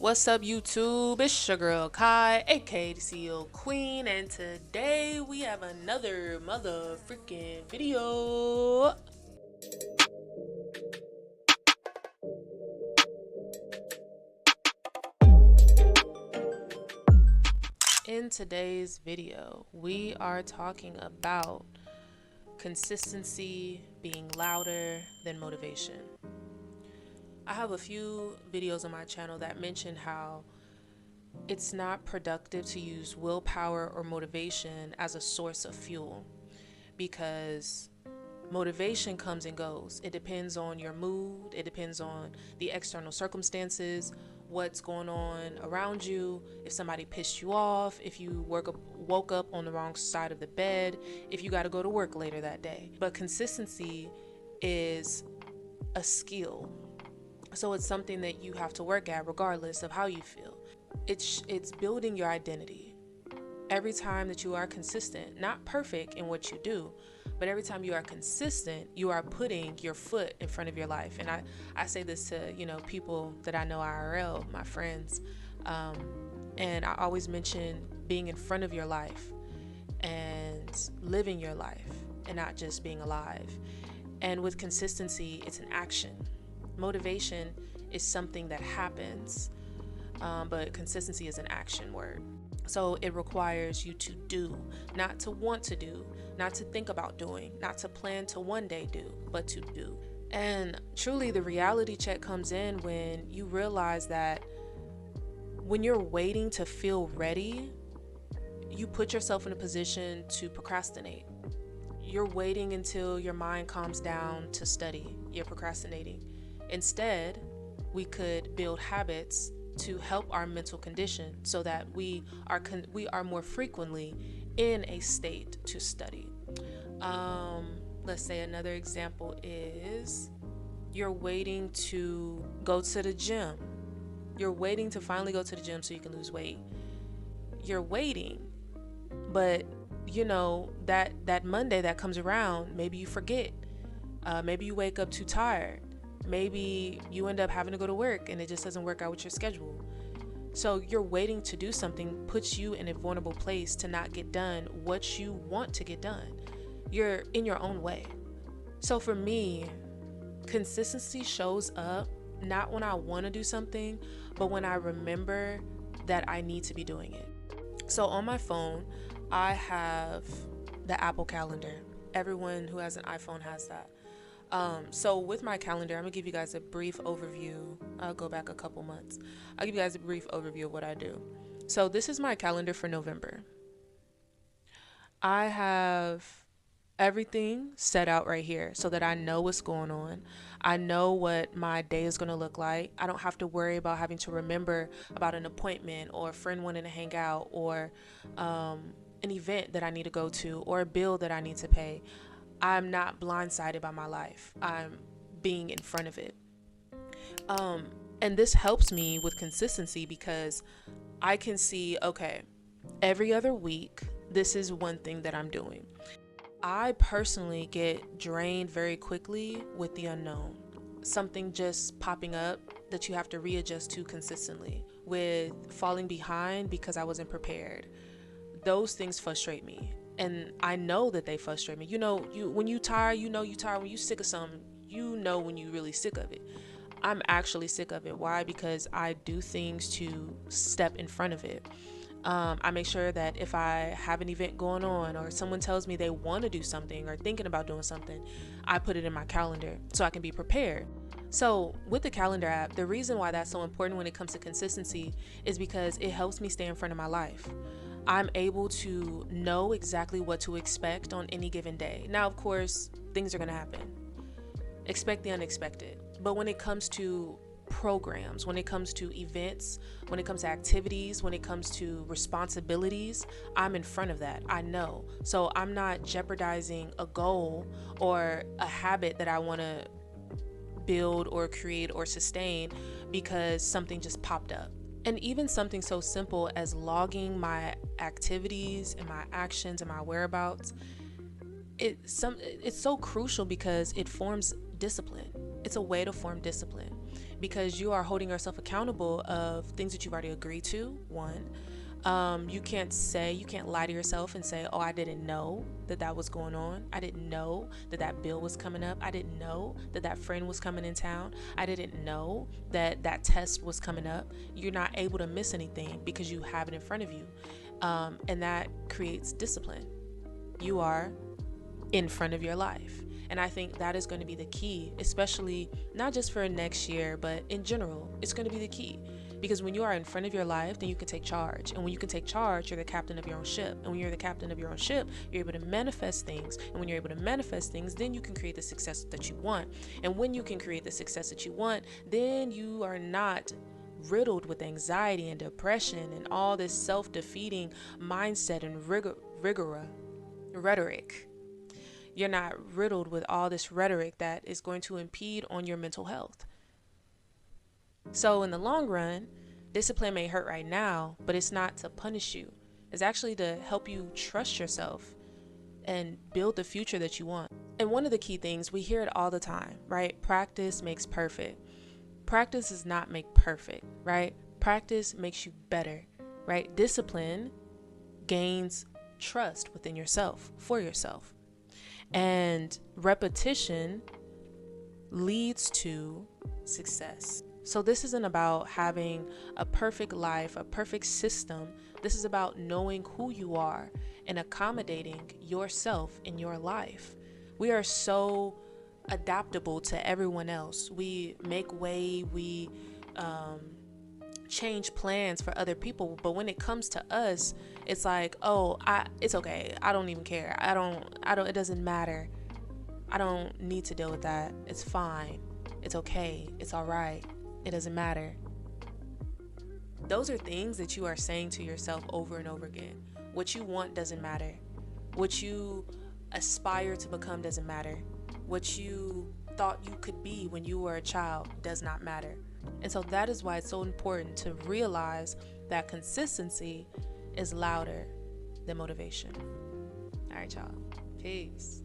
What's up, YouTube? It's your girl Kai, aka the CEO Queen, and today we have another mother freaking video. In today's video, we are talking about consistency being louder than motivation. I have a few videos on my channel that mention how it's not productive to use willpower or motivation as a source of fuel because motivation comes and goes. It depends on your mood, it depends on the external circumstances, what's going on around you, if somebody pissed you off, if you woke up on the wrong side of the bed, if you got to go to work later that day. But consistency is a skill. So it's something that you have to work at regardless of how you feel. It's building your identity. Every time that you are consistent, not perfect in what you do, but every time you are consistent, you are putting your foot in front of your life. And I say this to, people that I know IRL, my friends. And I always mention being in front of your life and living your life and not just being alive. And with consistency, it's an action. Motivation is something that happens, but consistency is an action word. So it requires you to do, not to want to do, not to think about doing, not to plan to one day do, but to do. And truly the reality check comes in when you realize that when you're waiting to feel ready, you put yourself in a position to procrastinate. You're waiting until your mind calms down to study. You're procrastinating. Instead, we could build habits to help our mental condition so that we are more frequently in a state to study. Let's say another example is you're waiting to go to the gym. You're waiting to finally go to the gym so you can lose weight. You're waiting, but that Monday that comes around, maybe you forget. Maybe you wake up too tired. Maybe you end up having to go to work and it just doesn't work out with your schedule. So you're waiting to do something puts you in a vulnerable place to not get done what you want to get done. You're in your own way. So for me, consistency shows up not when I want to do something, but when I remember that I need to be doing it. So on my phone, I have the Apple Calendar. Everyone who has an iPhone has that. So with my calendar, I'm gonna give you guys a brief overview. I'll go back a couple months. I'll give you guys a brief overview of what I do. So this is my calendar for November. I have everything set out right here so that I know what's going on. I know what my day is gonna look like. I don't have to worry about having to remember about an appointment or a friend wanting to hang out or an event that I need to go to or a bill that I need to pay. I'm not blindsided by my life. I'm being in front of it. And this helps me with consistency because I can see, okay, every other week, this is one thing that I'm doing. I personally get drained very quickly with the unknown. Something just popping up that you have to readjust to consistently, with falling behind because I wasn't prepared. Those things frustrate me. And I know that they frustrate me. When you tired, you tired. When you sick of something, when you really sick of it. I'm actually sick of it. Why? Because I do things to step in front of it. I make sure that if I have an event going on or someone tells me they want to do something or thinking about doing something, I put it in my calendar so I can be prepared. So with the calendar app, the reason why that's so important when it comes to consistency is because it helps me stay in front of my life. I'm able to know exactly what to expect on any given day. Now, of course, things are going to happen. Expect the unexpected. But when it comes to programs, when it comes to events, when it comes to activities, when it comes to responsibilities, I'm in front of that. I know. So I'm not jeopardizing a goal or a habit that I want to build or create or sustain because something just popped up. And even something so simple as logging my activities and my actions and my whereabouts, it's so crucial because it forms discipline. It's a way to form discipline because you are holding yourself accountable of things that you've already agreed to. One, you can't lie to yourself and say, oh, I didn't know that that was going on. I didn't know that that bill was coming up. I didn't know that that friend was coming in town. I didn't know that that test was coming up. You're not able to miss anything because you have it in front of you. And that creates discipline. You are in front of your life. And I think that is going to be the key, especially not just for next year, but in general, it's going to be the key. Because when you are in front of your life, then you can take charge. And when you can take charge, you're the captain of your own ship. And when you're the captain of your own ship, you're able to manifest things. And when you're able to manifest things, then you can create the success that you want. And when you can create the success that you want, then you are not riddled with anxiety and depression and all this self-defeating mindset and rhetoric. You're not riddled with all this rhetoric that is going to impede on your mental health. So in the long run, discipline may hurt right now, but it's not to punish you. It's actually to help you trust yourself and build the future that you want. And one of the key things, we hear it all the time, right? Practice makes perfect. Practice does not make perfect, right? Practice makes you better, right? Discipline gains trust within yourself, for yourself. And repetition leads to success. So this isn't about having a perfect life, a perfect system. This is about knowing who you are and accommodating yourself in your life. We are so adaptable to everyone else. We make way, we change plans for other people, but when it comes to us, it's like, oh, it's okay. I don't even care. I don't, it doesn't matter. I don't need to deal with that. It's fine. It's okay. It's all right. It doesn't matter. Those are things that you are saying to yourself over and over again. What you want doesn't matter. What you aspire to become doesn't matter. What you thought you could be when you were a child does not matter. And so that is why it's so important to realize that consistency is louder than motivation. All right, y'all. Peace.